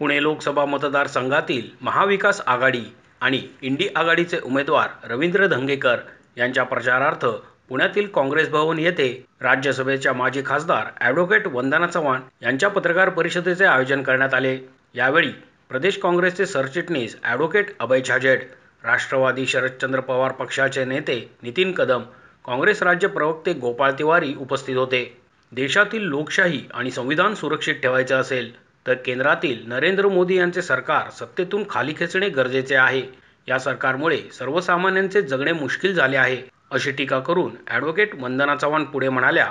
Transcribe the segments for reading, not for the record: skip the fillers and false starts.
पुणे लोकसभा मतदारसंघातील महाविकास आघाडी आणि इंडी आघाडीचे उमेदवार रवींद्र धंगेकर यांच्या प्रचारार्थ पुण्यातील काँग्रेस भवन येथे राज्यसभेच्या माजी खासदार ॲडव्होकेट वंदना चव्हाण यांच्या पत्रकार परिषदेचे आयोजन करण्यात आले। यावेळी प्रदेश काँग्रेसचे सरचिटणीस ॲडव्होकेट अभय छाजेड, राष्ट्रवादी शरदचंद्र पवार पक्षाचे नेते नितीन कदम, काँग्रेस राज्य प्रवक्ते गोपाळ तिवारी उपस्थित होते। देशातील लोकशाही आणि संविधान सुरक्षित ठेवायचे असेल तर केंद्रातील नरेंद्र मोदी यांचे सरकार सत्तेतून खाली खेचणे गरजेचे आहे। या सरकारमुळे सर्वसामान्यांचे जगणे मुश्किल झाले आहे, अशी टीका करून ॲडव्होकेट वंदना चव्हाण पुढे म्हणाल्या,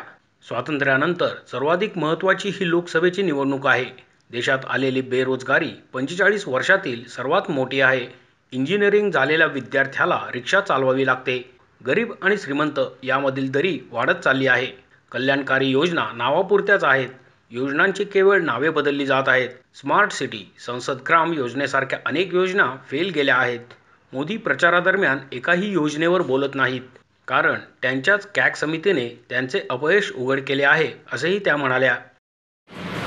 स्वातंत्र्यानंतर सर्वाधिक महत्त्वाची ही लोकसभेची निवडणूक आहे। देशात आलेली बेरोजगारी 45 वर्षातील सर्वात मोठी आहे। इंजिनिअरिंग झालेल्या विद्यार्थ्याला रिक्षा चालवावी लागते। गरीब आणि श्रीमंत यामधील दरी वाढत चालली आहे। कल्याणकारी योजना नावापुरत्याच आहेत। योजनांची केवळ नावे बदलली जात आहेत। स्मार्ट सिटी, संसद ग्राम योजनेसारख्या अनेक योजना फेल गेल्या आहेत। मोदी प्रचारादरम्यान एकाही योजनेवर बोलत नाहीत, कारण त्यांच्याच कॅग समितीने त्यांचे अपयश उघड केले आहे, असेही त्या म्हणाल्या।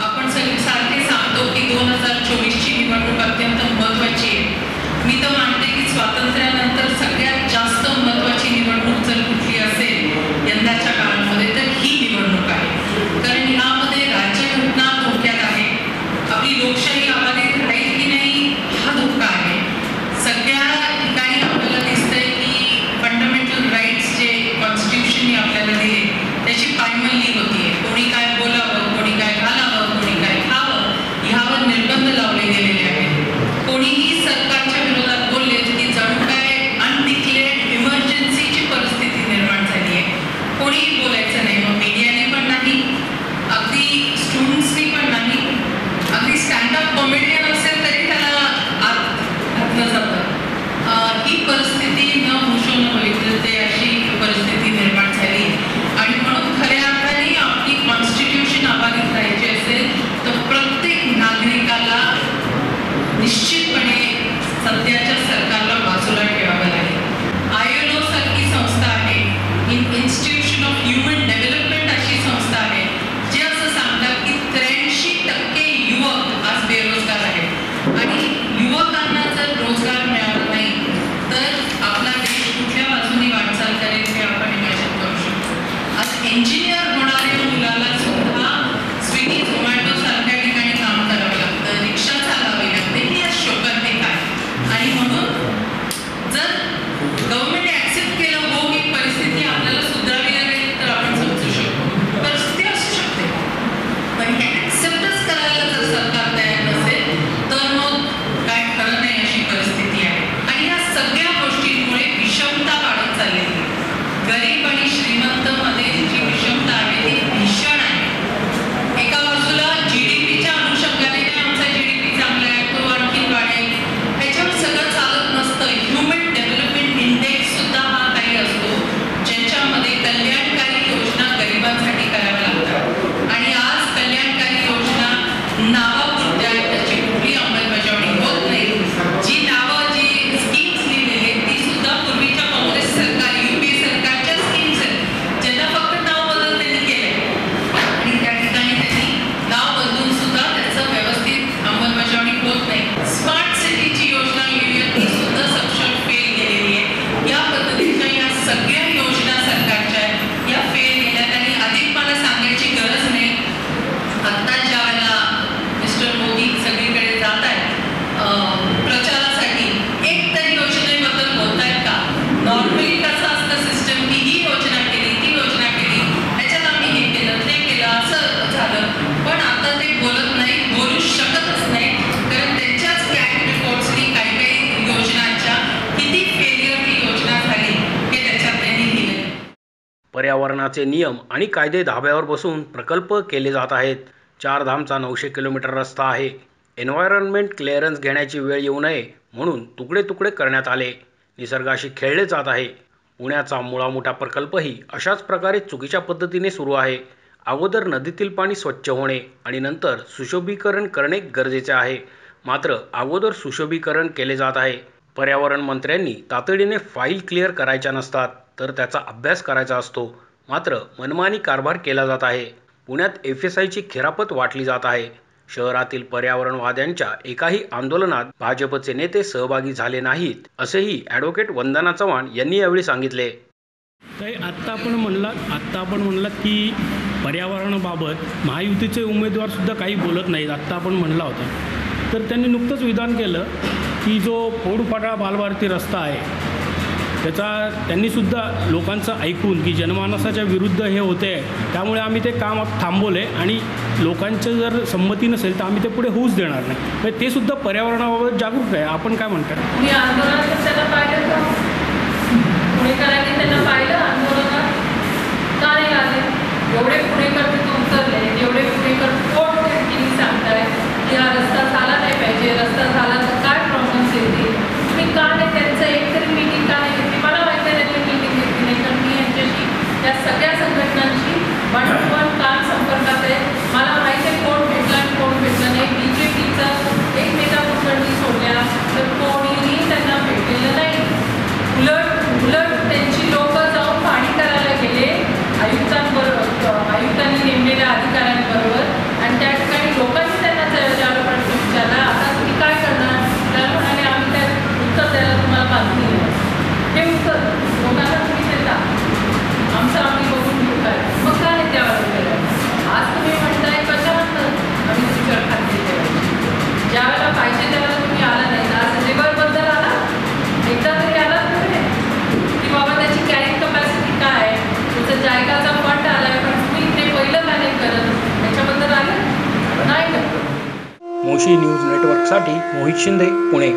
आपण सारखे सांगतो की 2024 ची निवडणूक अत्यंत महत्त्वाची आहे। मी तर मानते की स्वातंत्र्यानंतर सगळ्यात जास्त महत्त्वाची निवडणूक जर कुठली असेल यंदाच्या काळामध्ये तर ही निवडणूक आहे। कारण यामध्ये राज्यघटना धोक्यात आहे। आपली लोकशाही अबाधित राहील की नाही हा धोका आहे। सगळ्या ठिकाणी आपल्याला दिसतंय की फंडामेंटल राईट्स जे कॉन्स्टिट्यूशनने आपल्याला दिले त्याची पायमल्ली होतीये। कोणी काय बोलावं, कोणी काय घालावं, कोणी काय खावं ह्यावर निर्बंध लावले गेलेले आहेत। कोणीही सरकारच्या विरोधात बोलले की जणू काय अनडिक्लेअर्ड इमर्जन्सीची परिस्थिती निर्माण झाली आहे। कोणीही बोलायचं नाही, मग मीडियाने पण नाही, अगदी स्टुडंट्सनी पण नाही, अगदी स्टँडअप कॉमेडियन असेल तरी त्याला आत घातलं जातं। ही परिस्थिती न होशो न होईल अशी परिस्थिती निर्माण झाली आणि म्हणून खऱ्या अर्थाने आपली कॉन्स्टिट्यूशन अबाधित राहायची असेल तर प्रत्येक नागरिकाला निश्चितपणे सध्याच्या सरकारला बाजूला ठेवावं लागेल। ILO सारखी संस्था आहे, इन्स्टिट्यूशन ऑफ ह्युमन डेव्हलपमेंट अशी संस्था आहे, जे असं सांगतात की 83% युवक आज बेरोजगार आहेत आणि युवकांना जर रोजगार मिळाला नाही तर आपला देश कुठल्या बाजूने वाटचाल करेल हे आपण इमॅजिन करू शकतो। आज इंजिनियर होणाऱ्या मुलाला सुद्धा स्विगी झोमॅटो सारख्या ठिकाणी काम करावं लागतं, रिक्षा चालवावी लागते, ही आज शोकांतिक आहे। आणि म्हणून जर गव्हर्नमेंट ऍक्सेप्ट केलं हो ही परिस्थिती आपल्याला सुधारावी लागेल तर आपण समजू शकतो, परिस्थिती असू शकते, पण हे ऍक्सेप्टच करायला जर सरकार तयार नसेल तर मग काय खरं नाही अशी परिस्थिती आहे। आणि या सगळ्या गोष्टींमुळे विषमता वाढत चाललेली आहे। गरीब आणि श्रीमंत मध्ये जी विषमता आहे ती भीषण आहे। एका बाजूला GDPच्या अनुषंगाने आमचा GDP चांगला आहे, तो आणखी वाढेल, ह्याच्यावर सगळं चालत नसतं। ह्युमन डेव्हलपमेंट इंडेक्स सुद्धा हा काही असतो ज्याच्यामध्ये कल्याणकारी योजना गरिबांसाठी कराव्या लागतात आणि आज कल्याणकारी योजना नावापुरत्या त्याची कुठली अंमलबजावणी होत नाही। जी नावं जी स्कीम्स लिहिलेली आहेत ती सुद्धा पूर्वीच्या काँग्रेस सरकार UPA सरकारच्या स्कीम्स आहेत, ज्यांना फक्त नाव बदल त्यांनी केलंय आणि त्या ठिकाणी त्यांनी नाव बदलून सुद्धा त्याचं व्यवस्थित अंमलबजावणी होत नाही। स्मार्ट सिटीची योजना लिहिली आहे ती सुद्धा सक्षम फेल गेलेली आहे। या पद्धतीच्या या सगळ्या योजना सरकारच्या आहेत, या फेल गेल्यात आणि अधिक मला सांगायची गरज नाही। आता ज्या वेळेला मिस्टर मोदी सगळीकडे जात आहेत प्रचारासाठी, एक तरी योजनेबद्दल बोलतायत का? नॉर्मली कसं असतं सिस्टम की ही योजना केली, ती योजना केली, ह्याच्यात आम्ही हे केलं, ते केलं, असं झालं, पण आता ते बोलत नाही, बोलू शकतच नाही, कारण त्यांच्याच कॅग रिपोर्ट्सनी काही काही योजनांच्या किती फेलियर ती योजना झाली हे त्याच्यात त्यांनी लिहिलं। पर्यावरणाचे नियम आणि कायदे धाब्यावर बसून प्रकल्प केले जात आहेत। चारधामचा 900 किलोमीटर रस्ता आहे। एन्व्हायरमेंट क्लिअरन्स घेण्याची वेळ येऊ नये म्हणून तुकडे तुकडे करण्यात आले। निसर्गाशी खेळले जात आहे। पुण्याचा मुळामुठा प्रकल्पही अशाच प्रकारे चुकीच्या पद्धतीने सुरू आहे। अगोदर नदीतील पाणी स्वच्छ होणे आणि नंतर सुशोभीकरण करणे गरजेचे आहे, मात्र अगोदर सुशोभीकरण केले जात आहे। पर्यावरण मंत्र्यांनी तातडीने फाईल क्लिअर करायच्या नसतात तर त्याचा अभ्यास करायचा असतो, मात्र मनमानी कारभार केला जात आहे। पुण्यात FSIची खिरापत वाटली जात आहे। शहरातील पर्यावरणवाद्यांच्या एकाही आंदोलनात भाजपचे नेते सहभागी झाले नाहीत, असेही ॲडव्होकेट वंदना चव्हाण यांनी यावेळी सांगितले. आत्ता आपण म्हणलात की पर्यावरणाबाबत महायुतीचे उमेदवारसुद्धा काही बोलत नाहीत. आत्ता आपण म्हणला होता तर त्यांनी नुकतंच विधान केलं की जो पौडफाटा बालभारती रस्ता आहे त्याचा त्यांनीसुद्धा लोकांचं ऐकून की जनमानसाच्या विरुद्ध हे होते आहे, त्यामुळे आम्ही ते काम थांबवले आणि लोकांचं जर संमती नसेल तर आम्ही ते पुढे होऊच देणार नाही. म्हणजे ते सुद्धा पर्यावरणाबाबत जागरूक आहे. आपण काय म्हणता? मी आंदोलनात त्याला पाहिलं का? पुणेकरांनी त्यांना पाहिलं आंदोलनात का नाही आले? एवढे पुणेकर तिथं उतरले, एवढे पुणेकर पोटतिडकीने सांगताय की हा रस्ता झाला नाही पाहिजे, रस्ता झाला तर काय प्रॉब्लेम्स येतील. तुम्ही का नाही त्यांचं एक तरी मीटिंग का नाही घेतली? मला माहिती आहे त्यांनी मीटिंग घेतली नाही, कारण मी यांच्याशी त्या सगळ्या संघटनांशी 1-to-1 काम संपर्कात आहे. मला माहिती आहे कोण भेटला आणि कोण भेटलं नाही. BJPचं एकमेकांकडून सोडल्या तर कोणीही त्यांना भेटलेलं नाही. उलट त्यांची लोक जाऊन पाणी करायला गेले आयुक्तांनी नेमलेल्या अधिकाऱ्यांबरोबर आणि त्या ठिकाणी लोकांनी त्यांना ज्याला प्रश्न विचारला, आता तुम्ही काय करणार? त्याला म्हणाले आम्ही त्या उत्तर द्यायला तुम्हाला बांधली नाही. हे उत्तर लोकांना तुम्ही देता, आमचं आम्ही बघून घेऊ काय? मग काय नाही त्यावर केलं? आज तुम्ही म्हणताय कशानंतर आम्ही तुमच्यावर खात्री करायची. ज्यावेळेला पाहिजे त्यावेळेला तुम्ही आला नाही. आज रिव्हरबद्दल आला, एकदा तरी आला की बाबा त्याची कॅरिंग कपॅसिटी काय आहे, त्याचा जायगाचा फंड आला आहे, पण तुम्ही ते पहिलं का नाही करत? त्याच्याबद्दल आलं नाही करत. मोशी न्यूज नेटवर्कसाठी मोहित शिंदे, पुणे.